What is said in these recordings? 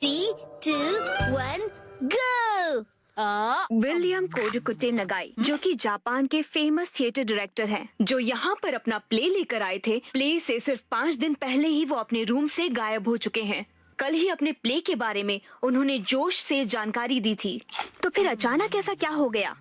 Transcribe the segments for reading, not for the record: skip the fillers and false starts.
3, 2, 1, go! William कोडुकुटे नगाई, जो कि Japan के फेमस थिएटर डायरेक्टर हैं, जो यहाँ पर अपना प्ले लेकर आए थे। प्ले से सिर्फ 5 दिन पहले ही वो अपने रूम से गायब हो चुके हैं। कल ही अपने प्ले के बारे में उन्होंने जोश से जानकारी दी थी, तो फिर अचानक ऐसा क्या हो गया?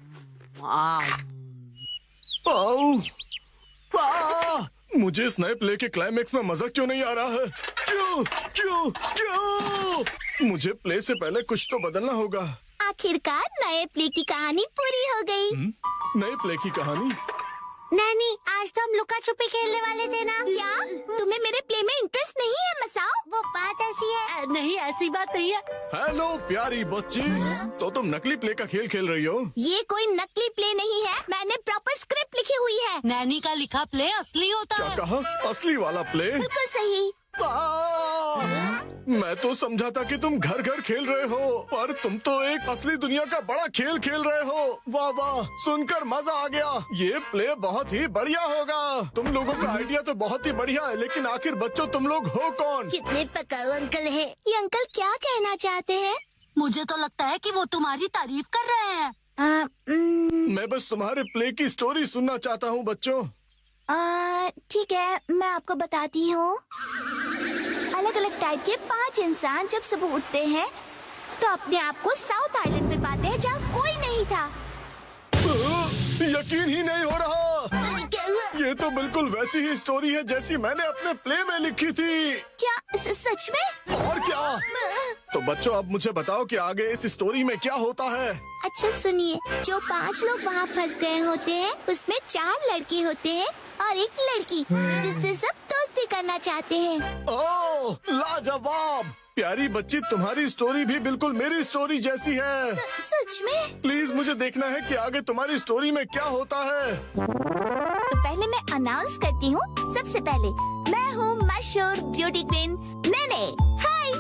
मुझे इस नए प्ले के क्लाइमेक्स में मजा क्यों नहीं आ रहा है? क्यों क्यों क्यों? मुझे प्ले से पहले कुछ तो बदलना होगा। आखिरकार नए प्ले की कहानी पूरी हो गई। नए प्ले की कहानी? नैनी, आज तो हम लुका छुपी खेलने वाले थे ना? क्या तुम्हें मेरे प्ले में इंटरेस्ट नहीं है मसाओ? वो बात ऐसी है। नहीं, ऐसी बात नहीं है। हेलो प्यारी बच्ची, तो तुम नकली प्ले का खेल खेल रही हो? ये कोई नकली प्ले नहीं है, मैंने प्रॉपर स्क्रिप्ट लिखी हुई है। नैनी का लिखा प्ले असली होता क्या है। कहा? असली वाला प्ले? बिल्कुल सही। मैं तो समझा था कि तुम घर घर खेल रहे हो, पर तुम तो एक असली दुनिया का बड़ा खेल खेल रहे हो। वाह वाह, सुनकर मजा आ गया। ये प्ले बहुत ही बढ़िया होगा। तुम लोगों का आइडिया तो बहुत ही बढ़िया है, लेकिन आखिर बच्चों तुम लोग हो कौन? कितने पकाऊ अंकल है। ये अंकल क्या कहना चाहते हैं? मुझे तो लगता है कि वो तुम्हारी तारीफ कर रहे हैं। मैं बस तुम्हारे प्ले की स्टोरी सुनना चाहता हूँ बच्चों। ठीक है, मैं आपको बताती हूँ। अलग अलग टाइप के 5 इंसान जब सुबह उठते हैं तो अपने आप को साउथ आइलैंड पे पाते हैं, जहाँ कोई नहीं था। यकीन ही नहीं हो रहा। ये तो बिल्कुल वैसी ही स्टोरी है जैसी मैंने अपने प्ले में लिखी थी। क्या सच में? और क्या? तो बच्चों, अब मुझे बताओ कि आगे इस स्टोरी में क्या होता है। अच्छा सुनिए, जो 5 लोग वहाँ फंस गए होते हैं उसमें 4 लड़के होते हैं और 1 लड़की, जिससे सब दोस्ती करना चाहते हैं। ओह, लाजवाब। प्यारी बच्ची, तुम्हारी स्टोरी भी बिल्कुल मेरी स्टोरी जैसी है। सच में? प्लीज मुझे देखना है कि आगे तुम्हारी स्टोरी में क्या होता है। तो पहले मैं अनाउंस करती हूँ। सबसे पहले मैं हूँ मशहूर ब्यूटी क्वीन नेने। हाय,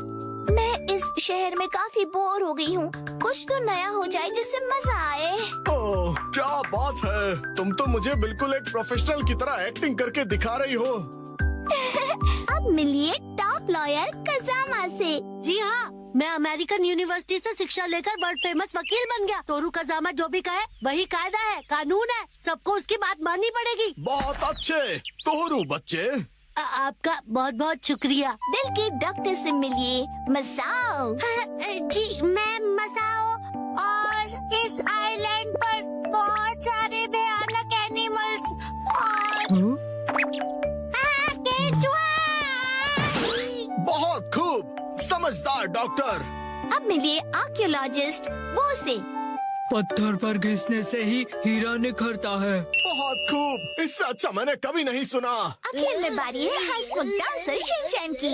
मैं इस शहर में काफी बोर हो गई हूँ। कुछ तो नया हो जाए जिससे मजा आए। ओह, क्या बात है। तुम तो मुझे बिल्कुल एक प्रोफेशनल की तरह एक्टिंग करके दिखा रही हो। अब मिलिए टॉप लॉयर कजामा से। जी हाँ, मैं अमेरिकन यूनिवर्सिटी से शिक्षा लेकर वर्ल्ड फेमस वकील बन गया। तोरू कजामा जो भी कहे वही कायदा है, कानून है। सबको उसकी बात माननी पड़ेगी। बहुत अच्छे तोरू बच्चे। आपका बहुत बहुत शुक्रिया। दिल के डॉक्टर से मिलिए मसाओ। जी, मैं मसाओ, और इस आइलैंड पर बहुत सारे भयानक एनिमल्स और केचुआ। बहुत खूब, समझदार डॉक्टर। अब मिलिए आर्कियोलॉजिस्ट वो से। पत्थर पर घिसने से ही हीरा निखरता है। बहुत खूब, इससे अच्छा मैंने कभी नहीं सुना। आखिर में बारी है हंसमुख डांसर शिनचैन की।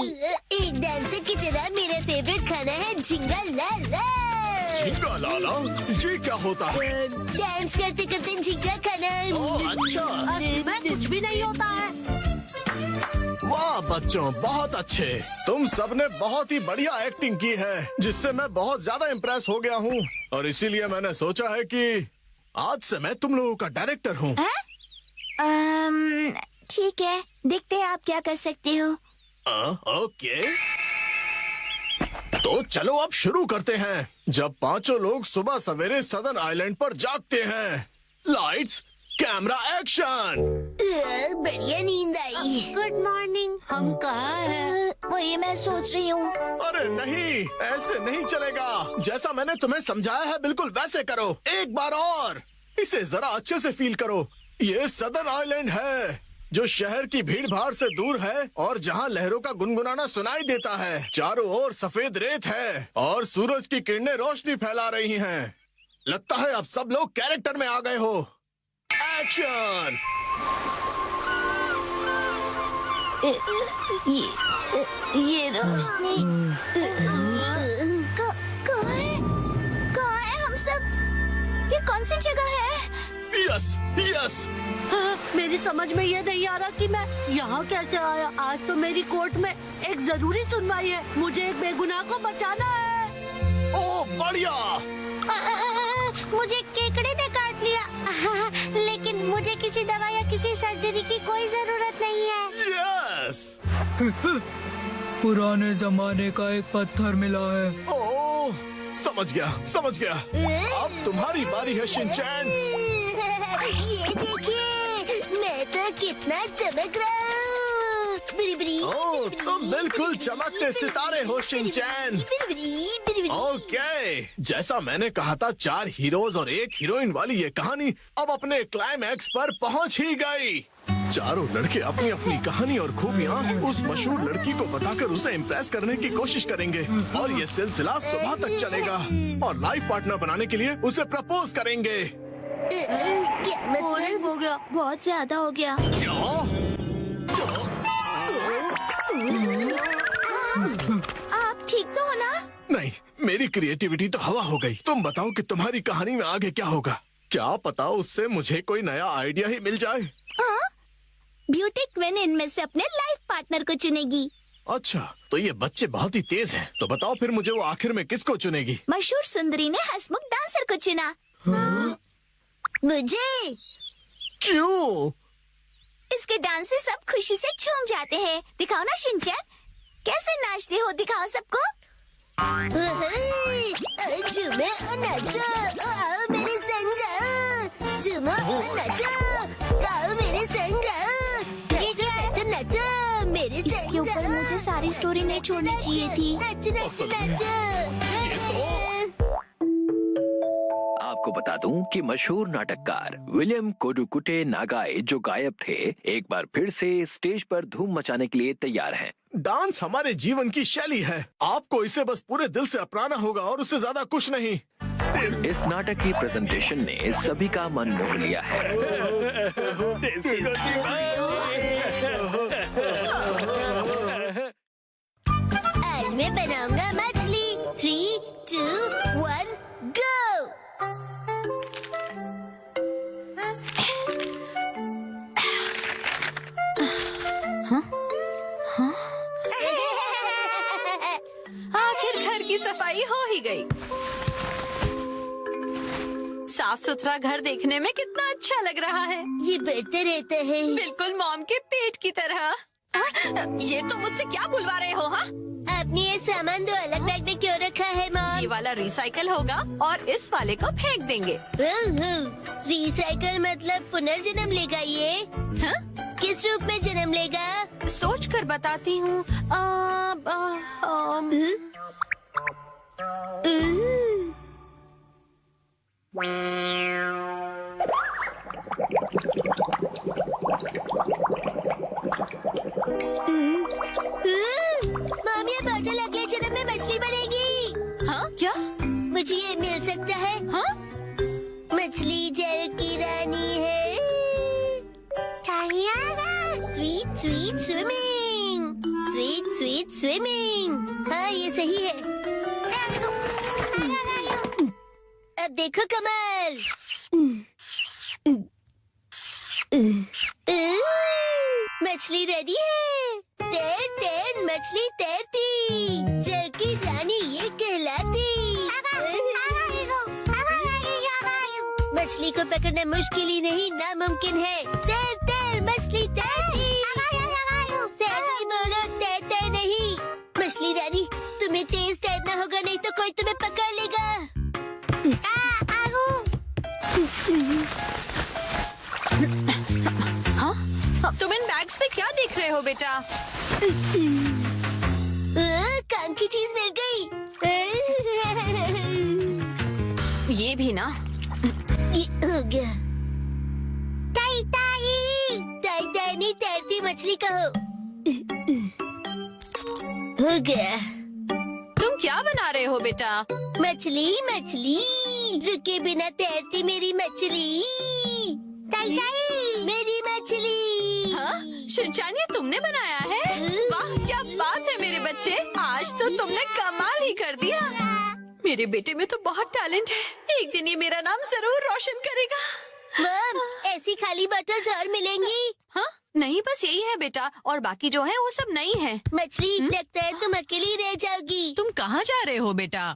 एक डांसर की तरह मेरा फेवरेट खाना है झिंगा लाला। झींगा लाला, ये क्या होता है? डांस करते करते झिंगा खाना। ओह, अच्छा। असली में कुछ भी नहीं होता है। वाह बच्चों, बहुत अच्छे। तुम सबने बहुत ही बढ़िया एक्टिंग की है, जिससे मैं बहुत ज्यादा इम्प्रेस हो गया हूँ, और इसीलिए मैंने सोचा है कि आज से मैं तुम लोगों का डायरेक्टर हूँ। ठीक है, देखते हैं आप क्या कर सकते हो। ओके, तो चलो अब शुरू करते हैं। जब 5 लोग सुबह सवेरे सदर्न आइलैंड पर जागते हैं। Lights, camera, action. बढ़िया नींद आई। Good morning. हम कहाँ हैं? वही मैं सोच रही हूँ। अरे नहीं, ऐसे नहीं चलेगा। जैसा मैंने तुम्हें समझाया है बिल्कुल वैसे करो। एक बार और, इसे जरा अच्छे से फील करो। ये सदर्न आइलैंड है, जो शहर की भीड़ भाड़ से दूर है और जहाँ लहरों का गुनगुनाना सुनाई देता है। चारों ओर सफेद रेत है और सूरज की किरणें रोशनी फैला रही हैं। लगता है अब सब लोग कैरेक्टर में आ गए हो। एक्शन। ये रोशनी कहाँ है हम सब? ये कौन सी जगह है? Yes yes. मेरी समझ में ये नहीं आ रहा कि मैं यहाँ कैसे आया। आज तो मेरी कोर्ट में एक जरूरी सुनवाई है। मुझे एक बेगुनाह को बचाना है। ओह बढ़िया। मुझे केकड़े ने काट लिया, लेकिन मुझे किसी दवा या किसी सर्जरी की कोई जरूरत नहीं है। यस। पुराने जमाने का एक पत्थर मिला है। ओह, समझ गया। अब तुम्हारी बारी है शिनचैन। ये देखिए, मैं तो कितना चमक रहा हूँ। बिरी ओह, तुम बिल्कुल चमकते सितारे हो शिनचैन। ओके, जैसा मैंने कहा था, 4 हीरोज और 1 हीरोइन वाली ये कहानी अब अपने क्लाइमैक्स पर पहुंच ही गई। चारों लड़के अपनी अपनी कहानी और खूबियाँ उस मशहूर लड़की को बताकर उसे इम्प्रेस करने की कोशिश करेंगे और ये सिलसिला सुबह तक चलेगा और लाइफ पार्टनर बनाने के लिए उसे प्रपोज करेंगे। क्या मतलब? हो गया। बहुत ज्यादा हो गया। आप ठीक तो हो ना? नहीं, मेरी क्रिएटिविटी तो हवा हो गई। तुम बताओ कि तुम्हारी कहानी में आगे क्या होगा? क्या पता उससे मुझे कोई नया आइडिया ही मिल जाए। ब्यूटी क्वीन इनमें से अपने लाइफ पार्टनर को चुनेगी। अच्छा, तो ये बच्चे बहुत ही तेज हैं। तो बताओ फिर मुझे वो आखिर में किसको चुनेगी? मशहूर सुंदरी ने हंसमुख डांसर को चुना। मुझे? क्यों? इसके डांस से सब खुशी से झूम जाते हैं। दिखाओ ना शिनचैन, कैसे नाचते हो, दिखाओ सबको। झूमो और नाचो, आओ मेरे संग आओ। झूमो और नाचो, आओ मेरे संग आओ। नाचो नाचो नाचो मेरे इसके संग ऊपर आओ। मुझे सारी स्टोरी नहीं छोड़नी चाहिए थी। नाचो नाचो नाचो। आपको बता दूं कि मशहूर नाटककार विलियम कोडुकुटे नागाई जो गायब थे, एक बार फिर से स्टेज पर धूम मचाने के लिए तैयार हैं। डांस हमारे जीवन की शैली है। आपको इसे बस पूरे दिल से अपनाना होगा और उससे ज्यादा कुछ नहीं। इस नाटक की प्रेजेंटेशन ने सभी का मन मोह लिया है। आज मैं बनाऊंगा मछली। 3, 2, 1, गो। आखिर घर की सफाई हो ही गई। साफ सुथरा घर देखने में कितना अच्छा लग रहा है। ये बढ़ते रहता है। बिल्कुल मॉम के पेट की तरह। ये तुम मुझसे क्या बुलवा रहे हो? हाँ, आपने ये सामान 2 अलग बैग में क्यों रखा है ये मॉम? वाला रिसाइकल होगा और इस वाले को फेंक देंगे। रिसाइकल मतलब पुनर्जन्म लेगा ये? हाँ? किस रूप में जन्म लेगा? सोच कर बताती हूँ। मॉम, ये बॉटल अगले जन्म में मछली बनेगी। हाँ क्या? मुझे ये मिल सकता है? हाँ? मछली जल की रानी है। Sweet sweet swimming, sweet sweet swimming. हाँ, ये सही है। अब देखो कमल। मछली रेडी है। तैर तैर मछली तैरती, जल की रानी ये कहलाती। मछली को पकड़ना मुश्किल ही नहीं, नामुमकिन है। तैर तैर मछली तैरती। तैरती बोलो, तैरते नहीं। मछली रानी, तुम्हें तेज तैरना होगा, नहीं तो कोई तुम्हें पकड़ लेगा। हाँ? तुम इन बैग्स में क्या देख रहे हो बेटा? काम की चीज मिल गई। ये भी ना। ये हो गया। ताई ताई, ताई ताई नहीं, तैरती मछली कहो। हो गया। तुम क्या बना रहे हो बेटा? मछली मछली, रुके बिना तैरती मेरी मछली। ताई ताई, मेरी मछली। हाँ? शिनचैन, ये तुमने बनाया है? वाह, क्या बात है मेरे बच्चे, आज तो तुमने कमाल ही कर दिया। मेरे बेटे में तो बहुत टैलेंट है, एक दिन ये मेरा नाम जरूर रोशन करेगा। मॉम, ऐसी खाली बोतल्स और मिलेंगी? हाँ? नहीं, बस यही है बेटा, और बाकी जो है वो सब नहीं है। मछली, लगता है तुम अकेली रह जाओगी। तुम कहाँ जा रहे हो बेटा?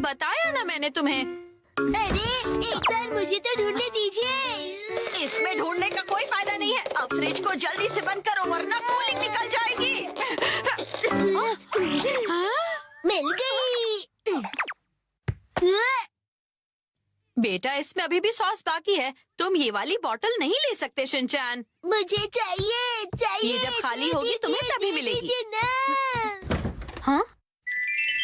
बताया ना मैंने तुम्हें। अरे एक बार मुझे तो ढूंढने दीजिए। इसमें ढूंढने का कोई फायदा नहीं है। अब फ्रिज को जल्दी से बंद करो वरना कूलिंग निकल जाएगी। मिल गई। बेटा इसमें अभी भी सॉस बाकी है। तुम ये वाली बोतल नहीं ले सकते शिनचैन। मुझे चाहिए चाहिए। ये जब खाली होगी तुम्हें तभी मिलेगी। दीजिए ना। हाँ?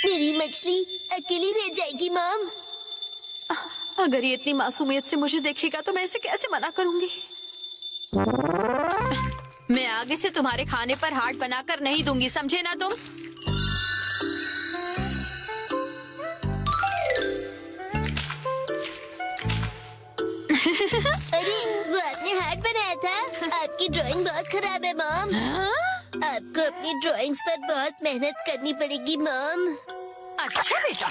मेरी मछली अकेली रह जाएगी मॉम। अगर ये इतनी मासूमियत से मुझे देखेगा तो मैं इसे कैसे मना करूंगी। मैं आगे से तुम्हारे खाने पर हार्ट बनाकर नहीं दूंगी, समझे ना तुम? अरे वो आपने हार्ट बनाया था। आपकी ड्राइंग बहुत खराब है मॉम। आपको अपनी ड्राइंग्स पर बहुत मेहनत करनी पड़ेगी मॉम। अच्छा बेटा,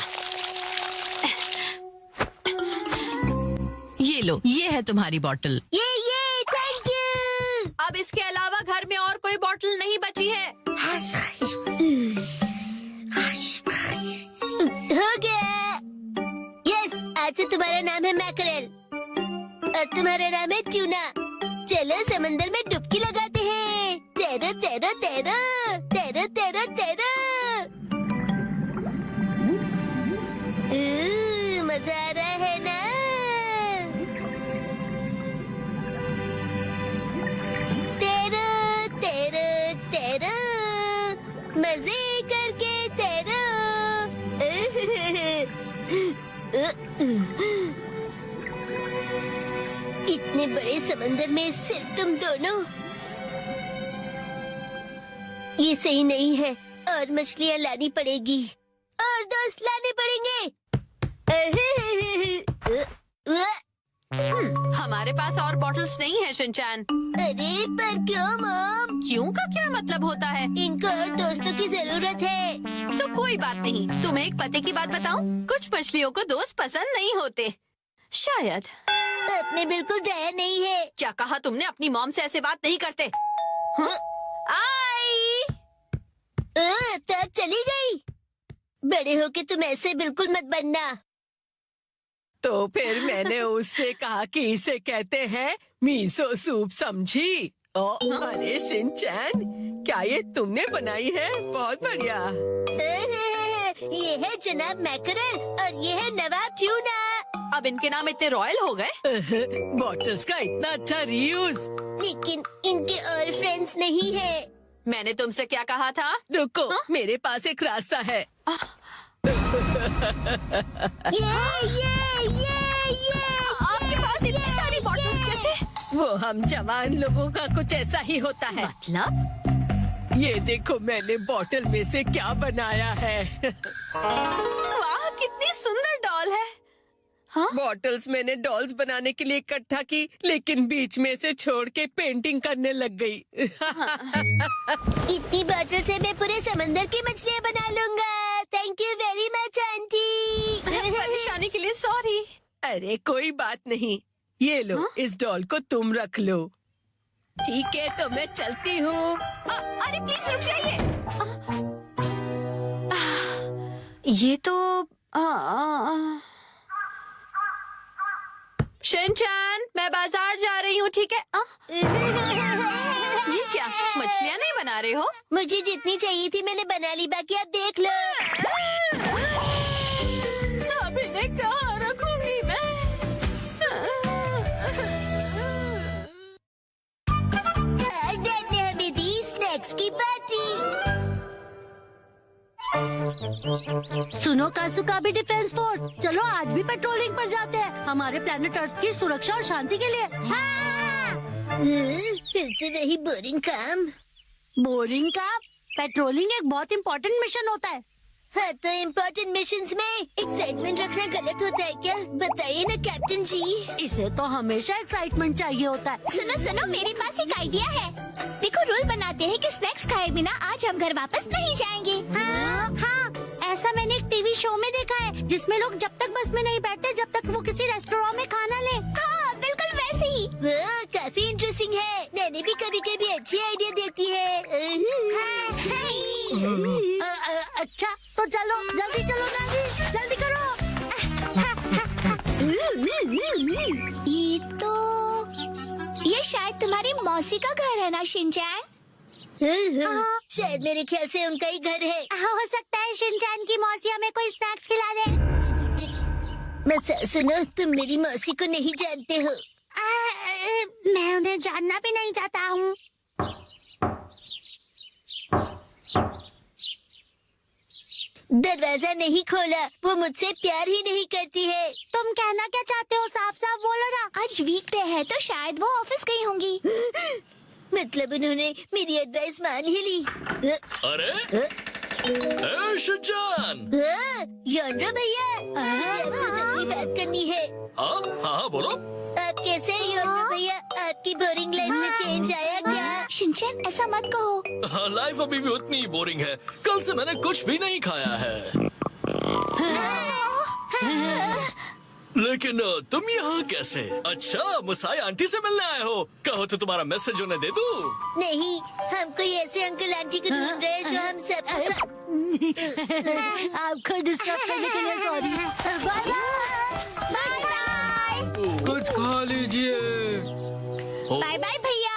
ये लो, ये है तुम्हारी बोतल। ये थैंक यू। अब इसके अलावा घर में और कोई बोतल नहीं बची है। हो गया। यस, आज से तुम्हारा नाम है मैकरेल और तुम्हारा नाम है ट्यूना। चलो समंदर में डुबकी लगाते हैं। तैरो तैरो तैरो तैरो तैरो तैरो। मजा आ रहा है ना? तैरो तैरो तैरो, मजे करके तैरो। इतने बड़े समंदर में सिर्फ तुम दोनों। ये सही नहीं है और मछलियाँ लानी पड़ेगी और दोस्त लाने पड़ेंगे। हमारे पास और बॉटल्स नहीं है शिनचैन। अरे पर क्यों मॉम? क्यों का क्या मतलब होता है? इनको और दोस्तों की जरूरत है। तो कोई बात नहीं। तुम्हें एक पते की बात बताऊं? कुछ मछलियों को दोस्त पसंद नहीं होते शायद। आपने बिल्कुल डरा नहीं है। क्या कहा तुमने? अपनी मॉम से ऐसे बात नहीं करते। हाँ? आई। तो अब चली गई। बड़े होके तुम ऐसे बिल्कुल मत बनना। तो फिर मैंने उससे कहा कि इसे कहते हैं मीसो सूप, समझी? अरे शिनचैन, क्या ये तुमने बनाई है? बहुत बढ़िया। ये है जनाब मैकरेल और ये है नवाब ट्यूना। अब इनके नाम इतने रॉयल हो गए। बॉटल्स का इतना अच्छा रीयूज। लेकिन इनके और फ्रेंड्स नहीं है। मैंने तुमसे क्या कहा था? रुको, मेरे पास एक रास्ता है। आपके पास इतनी सारी बॉटल्स कैसे? वो हम जवान लोगों का कुछ ऐसा ही होता है। मतलब? ये देखो मैंने बॉटल में से क्या बनाया है। वाह, कितनी सुंदर डॉल है। हाँ? बॉटल्स मैंने डॉल्स बनाने के लिए इकट्ठा की, लेकिन बीच में से छोड़ के पेंटिंग करने लग गई। इतनी बॉटल से मैं पूरे समंदर की मछलियाँ बना लूंगा। Thank you very much aunty. परेशानी के लिए सॉरी। अरे कोई बात नहीं। ये लो, हाँ? इस डॉल को तुम रख लो। ठीक है, तो मैं चलती हूँ। अरे प्लीज रुक जाइए। ये तो शिनचैन, मैं बाजार जा रही हूँ, ठीक है? ये क्या, मछलियाँ नहीं बना रहे हो? मुझे जितनी चाहिए थी मैंने बना ली, बाकी आप देख लो। अब इन्हें कहाँ रखूंगी मैं? आज डैड ने हमें दी स्नैक्स की पार्टी। सुनो कासुका भी डिफेंस फोर्स, चलो आज भी पेट्रोलिंग पर जाते हैं हमारे प्लेनेट अर्थ की सुरक्षा और शांति के लिए। हाँ! फिर से वही बोरिंग काम। बोरिंग काम? पेट्रोलिंग एक बहुत इम्पोर्टेंट मिशन होता है। हाँ, तो इम्पोर्टेंट मिशंस में एक्साइटमेंट रखना गलत होता है क्या? बताइए ना कैप्टन जी। इसे तो हमेशा एक्साइटमेंट चाहिए होता है। सुनो सुनो, मेरे पास एक आइडिया है। देखो, रूल बनाते हैं कि स्नैक्स खाए बिना आज हम घर वापस नहीं जाएंगे। हाँ, ऐसा मैंने एक टीवी शो में देखा है जिसमें लोग जब तक बस में नहीं बैठते जब तक वो किसी रेस्टोरेंट में खाना ले। हाँ, बिल्कुल वैसे ही। वो काफी इंटरेस्टिंग है। नैनी भी कभी कभी अच्छी आइडिया देती है। अच्छा, तो चलो जल्दी चलो नानी, जल्दी करो। ये शायद तुम्हारी मौसी का घर है ना शिनचैन? शायद मेरे ख्याल से उनका ही घर है। हो सकता है शिनचैन की मौसी हमें कोई स्नैक्स खिला दे। मैं सुनो, तुम मेरी मौसी को नहीं जानते हो। मैं उन्हें जानना भी नहीं चाहता हूँ। दरवाजा नहीं खोला, वो मुझसे प्यार ही नहीं करती है। तुम कहना क्या चाहते हो? साफ साफ बोलो ना। आज वीकडे है तो शायद वो ऑफिस गई होंगी। मतलब उन्होंने मेरी एडवाइस मान ही ली। अरे शिनचैन! योनरो भैया, मुझे आपसे जरूरी बात करनी है। हाँ हाँ बोलो। आप कैसे हैं योनरो भैया? आपकी बोरिंग लाइफ में चेंज आया क्या? शिनचैन ऐसा मत कहो। लाइफ अभी भी उतनी ही बोरिंग है। कल से मैंने कुछ भी नहीं खाया है। लेकिन तुम यहाँ कैसे? अच्छा, मुसाई आंटी से मिलने आए हो। कहो तो तुम्हारा मैसेज उन्हें दे दूँ? नहीं, हम कोई ऐसे अंकल आंटी को ढूंढ रहे हैं जो हम सब। आपको डिस्टर्ब करने के लिए सॉरी। Bye bye. कुछ खा लीजिए। बाय बाय भैया।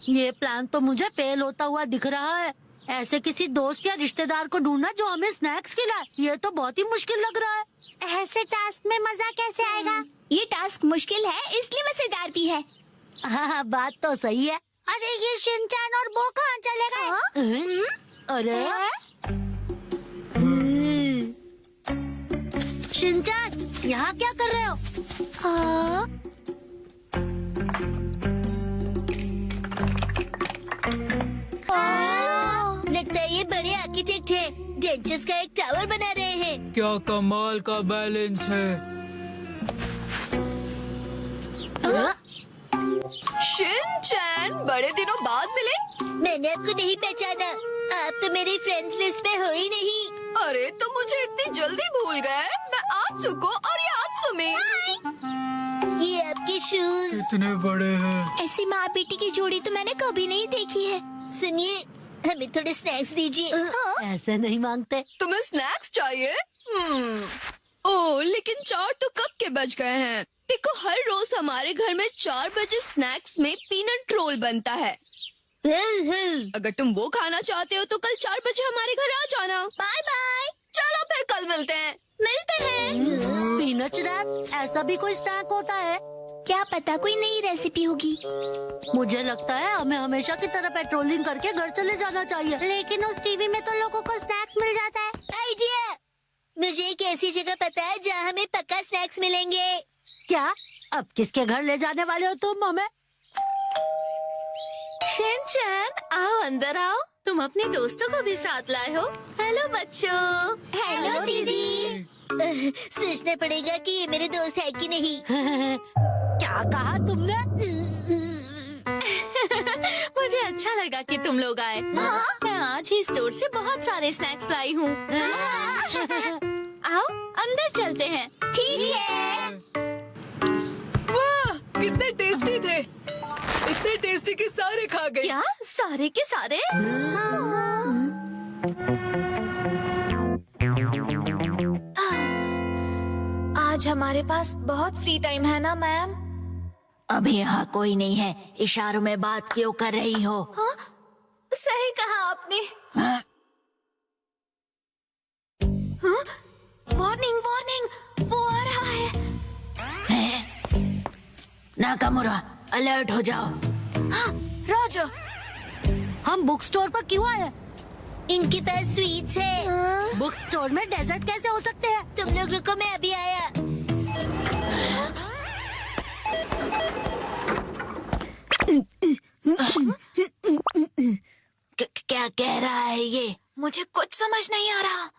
ये प्लान तो मुझे फेल होता हुआ दिख रहा है। ऐसे किसी दोस्त या रिश्तेदार को ढूंढना जो हमें स्नैक्स खिलाए, ये तो बहुत ही मुश्किल लग रहा है। ऐसे टास्क में मजा कैसे आएगा? ये टास्क मुश्किल है इसलिए मजेदार भी है। हाँ, बात तो सही है। अरे ये शिनचैन और वो कहाँ चले गए? अरे शिनचैन, यहाँ क्या कर रहे हो? लगता है ये बड़े आर्किटेक्ट हैं। डेंचर्स का एक टावर बना रहे हैं। क्या कमाल का बैलेंस है। शिनचैन, बड़े दिनों बाद मिले। मैंने आपको नहीं पहचाना। आप तो मेरी फ्रेंड्स लिस्ट में हो ही नहीं। अरे तुम मुझे इतनी जल्दी भूल गए। मैं आत्सुको और ये आत्सुमी। ये आपके शूज। इतने बड़े हैं। ऐसी माँ बेटी की जोड़ी तो मैंने कभी नहीं देखी है। सुनिए, हमें थोड़े स्नैक्स दीजिए। ऐसे नहीं मांगते। तुम्हें स्नैक्स चाहिए? ओह, लेकिन 4 तो कब के बज गए हैं। देखो, हर रोज हमारे घर में 4 बजे स्नैक्स में पीनट रोल बनता है। अगर तुम वो खाना चाहते हो तो कल 4 बजे हमारे घर आ जाना। Bye bye. चलो फिर कल मिलते हैं। मिलते हैं। स्पिनच रैप, ऐसा भी कोई स्नैक होता है? क्या पता कोई नई रेसिपी होगी। मुझे लगता है हमें हमेशा की तरह पेट्रोलिंग करके घर चले जाना चाहिए। लेकिन उस टीवी में तो लोगों को स्नैक्स मिल जाता है। आइडिया! मुझे एक ऐसी जगह पता है जहाँ हमें पक्का स्नैक्स मिलेंगे। क्या? अब किसके घर ले जाने वाले हो तुम हमें? शिनचैन, आओ अंदर आओ। तुम अपने दोस्तों को भी साथ लाए हो। हेलो बच्चों। हेलो दीदी। सोचना पड़ेगा कि ये मेरे दोस्त है कि नहीं। क्या कहा तुमने? मुझे अच्छा लगा कि तुम लोग आए। मैं आज ही स्टोर से बहुत सारे स्नैक्स लाई हूँ। आओ अंदर चलते हैं। ठीक है। वाह, कितने टेस्टी थे। इतने टेस्टी कि सारे खा गए। क्या सारे के सारे? आज हमारे पास बहुत फ्री टाइम है ना मैम? अभी यहाँ कोई नहीं है। इशारों में बात क्यों कर रही हो? हाँ? सही कहा आपने। हाँ? वार्निंग वार्निंग, वो आ रहा है। नाकामुरा, अलर्ट हो जाओ। हाँ, राजा। हम बुक स्टोर पर क्यों आए? इनके पास स्वीट्स है। बुक स्टोर में डेजर्ट कैसे हो सकते हैं? तुम लोग रुको, मैं अभी आया। क्या कह रहा है ये? मुझे कुछ समझ नहीं आ रहा।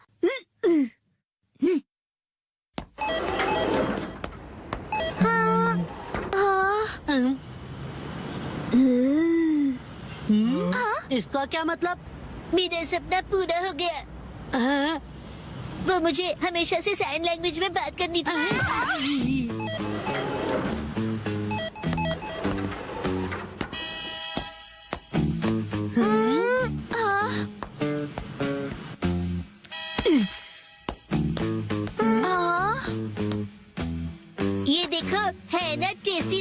इसका क्या मतलब? मेरा सपना पूरा हो गया। वो मुझे हमेशा से साइन लैंग्वेज में बात करनी थी।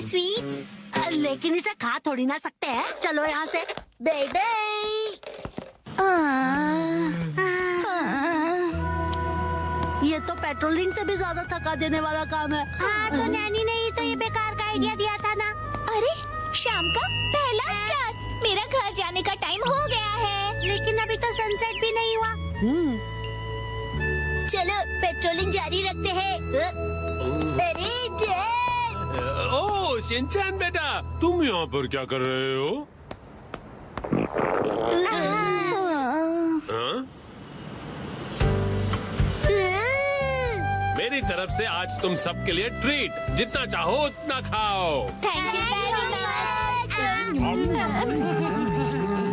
मेरी स्वीट्स। लेकिन इसे खा थोड़ी ना सकते हैं। चलो यहाँ से। Bye bye. ये तो पेट्रोलिंग से भी ज्यादा थका देने वाला काम है। हाँ, तो नैनी ने ही तो ये बेकार का आइडिया दिया था ना। अरे शाम का पहला स्टार। मेरा घर जाने का टाइम हो गया है। लेकिन अभी तो सनसेट भी नहीं हुआ। चलो पेट्रोलिंग जारी रखते हैं। अरे डैड। ओह शिनचैन बेटा, तुम यहाँ पर क्या कर रहे हो? हाँ? मेरी तरफ से आज तुम सबके लिए ट्रीट, जितना चाहो उतना खाओ। Thank you very much.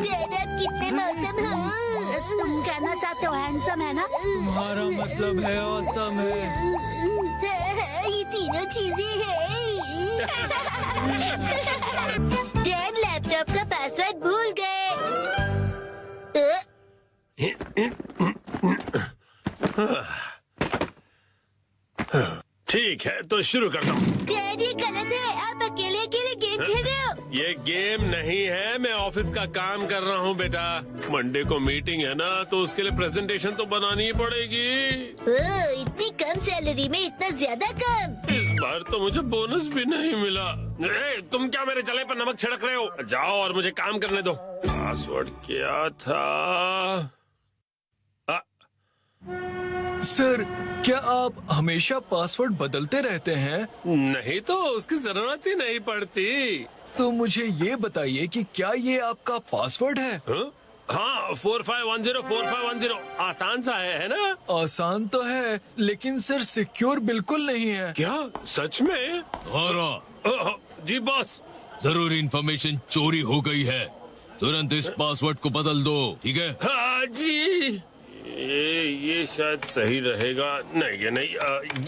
Dad आप कितने मौसम हो। तुम कहना चाहते हो हैंडसम है ना? तुम्हारा मतलब है ऑसम है। ये तीनों चीजें हैं। डैड लैपटॉप का पासवर्ड भूल गए। ठीक है तो शुरू करता हूँ। डैड ये गलत है। आप अकेले अकेले गेम खेल रहे हो। ये गेम नहीं है, मैं ऑफिस का काम कर रहा हूँ बेटा। मंडे को मीटिंग है ना, तो उसके लिए प्रेजेंटेशन तो बनानी ही पड़ेगी। ओह, इतनी कम सैलरी में इतना ज्यादा काम। इस बार तो मुझे बोनस भी नहीं मिला। तुम क्या मेरे जले पर नमक छिड़क रहे हो? जाओ और मुझे काम करने दो। पासवर्ड क्या था? सर, क्या आप हमेशा पासवर्ड बदलते रहते हैं? नहीं तो उसकी जरूरत ही नहीं पड़ती। तो मुझे ये बताइए कि क्या ये आपका पासवर्ड है? हाँ 45104510। आसान सा है ना? आसान तो है, लेकिन सर सिक्योर बिल्कुल नहीं है। क्या सच में? जी बॉस। जरूरी इंफॉर्मेशन चोरी हो गई है, तुरंत इस पासवर्ड को बदल दो, ठीक है? हाँ जी। ये शायद सही रहेगा। नहीं ये नहीं,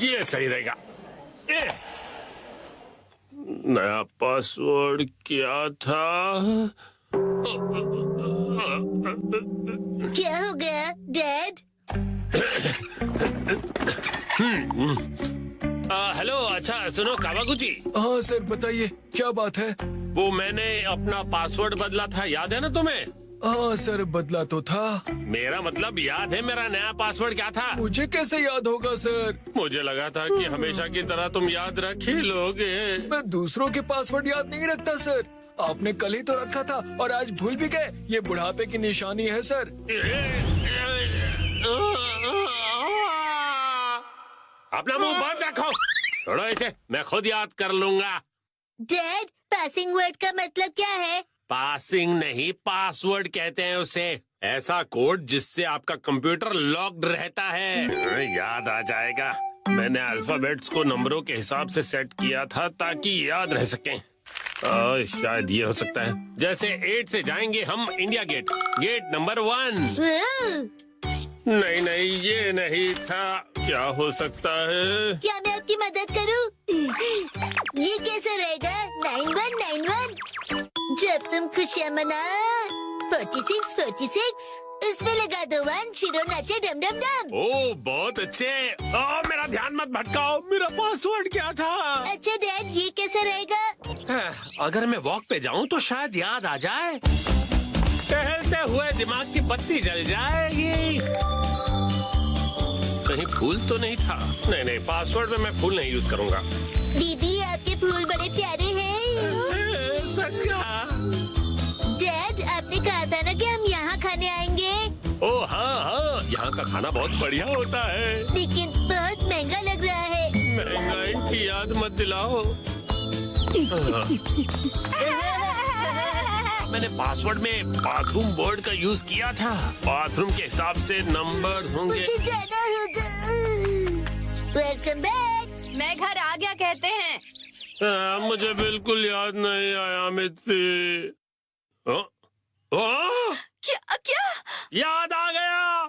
ये सही रहेगा। नया पासवर्ड क्या था? क्या हो गया डैड? हेलो, अच्छा सुनो कावागुची। हाँ सर बताइए, क्या बात है? वो मैंने अपना पासवर्ड बदला था, याद है ना तुम्हें? हाँ सर बदला तो था। मेरा मतलब याद है मेरा नया पासवर्ड क्या था? मुझे कैसे याद होगा सर? मुझे लगा था कि हमेशा की तरह तुम याद रख ही लोगे। मैं दूसरों के पासवर्ड याद नहीं रखता सर। आपने कल ही तो रखा था और आज भूल भी गए। ये बुढ़ापे की निशानी है सर। अपना मुंह बंद रखो। छोड़ो इसे, मैं खुद याद कर लूंगा। डैड, पासिंग वर्ड का मतलब क्या है? पासिंग नहीं, पासवर्ड कहते हैं उसे। ऐसा कोड जिससे आपका कंप्यूटर लॉक्ड रहता है। याद आ जाएगा। मैंने अल्फाबेट्स को नंबरों के हिसाब से सेट किया था ताकि याद रह सकें। शायद ये हो सकता है। जैसे 8 से जाएंगे हम इंडिया गेट, गेट नंबर 1। नहीं नहीं ये नहीं था। क्या हो सकता है? क्या मैं आपकी मदद करूं? ये कैसे रहेगा? 9191। जब तुम खुशियाँ मना 46 इसमें लगा दो 1, शिरो नाचे डम डम डम। ओह बहुत अच्छे। मेरा ध्यान मत भटकाओ। मेरा पासवर्ड क्या था? अच्छा डैड, ये कैसे रहेगा? अगर मैं वॉक पे जाऊं तो शायद याद आ जाए। टहलते हुए दिमाग की बत्ती जल जाएगी। कहीं फूल तो नहीं था? नहीं नहीं, पासवर्ड में मैं फूल नहीं यूज करूंगा। दीदी आपके फूल बड़े प्यारे हैं। सच कहा। डैड, आपने कहा था ना कि हम यहाँ खाने आएंगे। ओह हाँ, यहाँ का खाना बहुत बढ़िया होता है। लेकिन बहुत महंगा लग रहा है। महंगाई की याद मत दिलाओ। मैंने पासवर्ड में बाथरूम वर्ड का यूज किया था। बाथरूम के हिसाब से नंबर्स होंगे। मुझे जाना होगा। Welcome back. मैं घर आ गया कहते हैं। मुझे बिल्कुल याद नहीं आया मित्सी। क्या क्या? याद आ गया।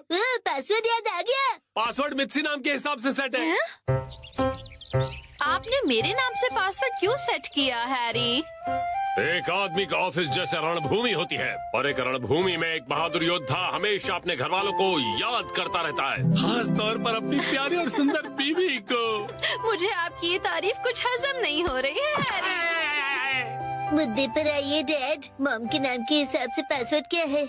पासवर्ड याद आ गया। पासवर्ड मित्सी नाम के हिसाब से सेट है। आपने मेरे नाम से पासवर्ड क्यों सेट किया हैरी? एक आदमी का ऑफिस जैसे रणभूमि होती है, और एक रणभूमि में एक बहादुर योद्धा हमेशा अपने घर वालों को याद करता रहता है, खास तौर पर अपनी प्यारी और सुंदर बीवी को। मुझे आपकी ये तारीफ कुछ हजम नहीं हो रही है हैरी। मुद्दे पर आइए डैड। मॉम के नाम के हिसाब से पासवर्ड क्या है?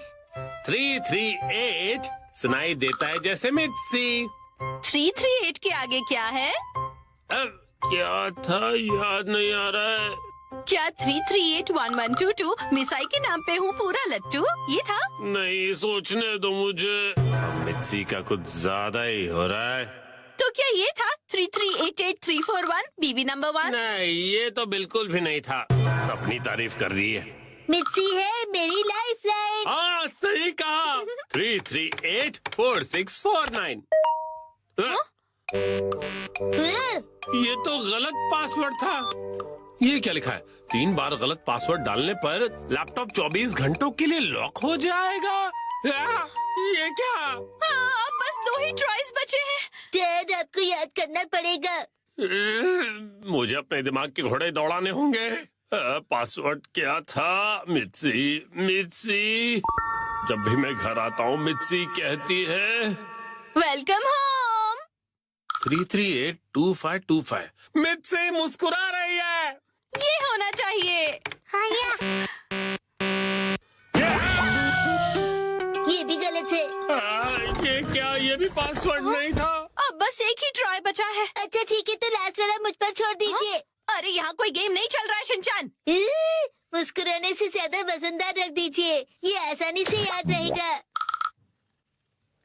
338 सुनाई देता है जैसे मित्सी। 338 के आगे क्या है? अब क्या था याद नहीं आ रहा है। क्या 3381122 मिसाई के नाम पे हूँ पूरा लट्टू ये था? नहीं सोचने दो मुझे, अब मित्सी का कुछ ज्यादा ही हो रहा है। तो क्या ये था 3388341 बीबी नंबर 1? नहीं ये तो बिल्कुल भी नहीं था। अपनी तारीफ कर रही है। मिर्ची है मेरी लाइफ लाइन। हाँ सही कहा। 3384649। ये तो गलत पासवर्ड था। ये क्या लिखा है? 3 बार गलत पासवर्ड डालने पर लैपटॉप 24 घंटों के लिए लॉक हो जाएगा। ये क्या? हाँ, अब बस 2 ही ट्राइज बचे हैं। डैड आपको याद करना पड़ेगा। मुझे अपने दिमाग के घोड़े दौड़ाने होंगे। पासवर्ड क्या था? मित्सी मित्सी। जब भी मैं घर आता हूँ मित्सी कहती है वेलकम होम। 3382525। मित्सी मुस्कुरा रही है। ये होना चाहिए। हाँ ये भी गलत है। ये क्या? ये भी पासवर्ड नहीं था। अब बस एक ही ट्राई बचा है। अच्छा ठीक है, तो लास्ट वाला मुझ पर छोड़ दीजिए। अरे यहाँ कोई गेम नहीं चल रहा है शिनचान। मुस्कुराने से ज्यादा वजनदार रख दीजिए, ये आसानी से याद रहेगा।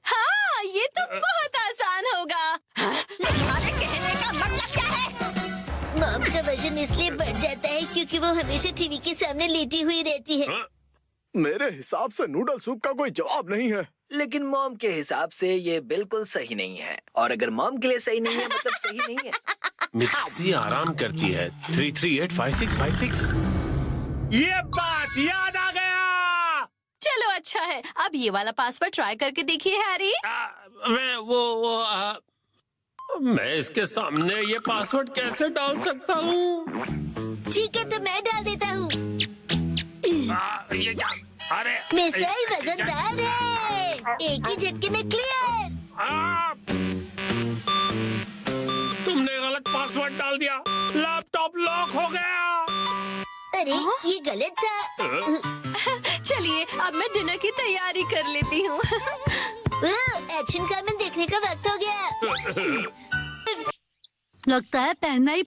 हाँ ये तो बहुत आसान होगा। तुम्हारे कहने का मतलब क्या है? मॉम का वजन इसलिए बढ़ जाता है क्योंकि वो हमेशा टीवी के सामने लेटी हुई रहती है। मेरे हिसाब से नूडल सूप का कोई जवाब नहीं है। लेकिन मॉम के हिसाब से ये बिल्कुल सही नहीं है, और अगर मॉम के लिए सही नहीं है मतलब सही नहीं है। मित्सी आराम करती है। 3385656। ये बात याद आ गया। चलो अच्छा है, अब ये वाला पासवर्ड ट्राई करके देखिए हैरी। मैं इसके सामने ये पासवर्ड कैसे डाल सकता हूँ? ठीक है तो मैं डाल देता हूँ। ये क्या? अरे मिसाइल वजनदार है, एक ही झटके में क्लियर। तुमने गलत पासवर्ड डाल दिया, लैपटॉप लॉक हो गया। अरे ये गलत था। चलिए अब मैं डिनर की तैयारी कर लेती हूँ। एक्शन कारमेन देखने का वक्त हो गया। लगता है पहनना ही